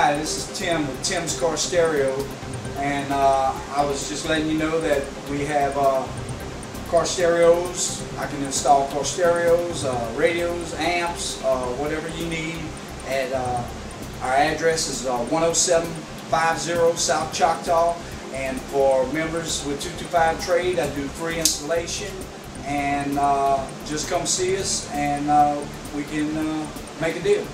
Hi, this is Tim with Tim's Car Stereo, and I was just letting you know that we have car stereos. I can install car stereos, radios, amps, whatever you need. At our address is 10750 South Choctaw, and for members with 225 trade, I do free installation. And just come see us, and we can make a deal.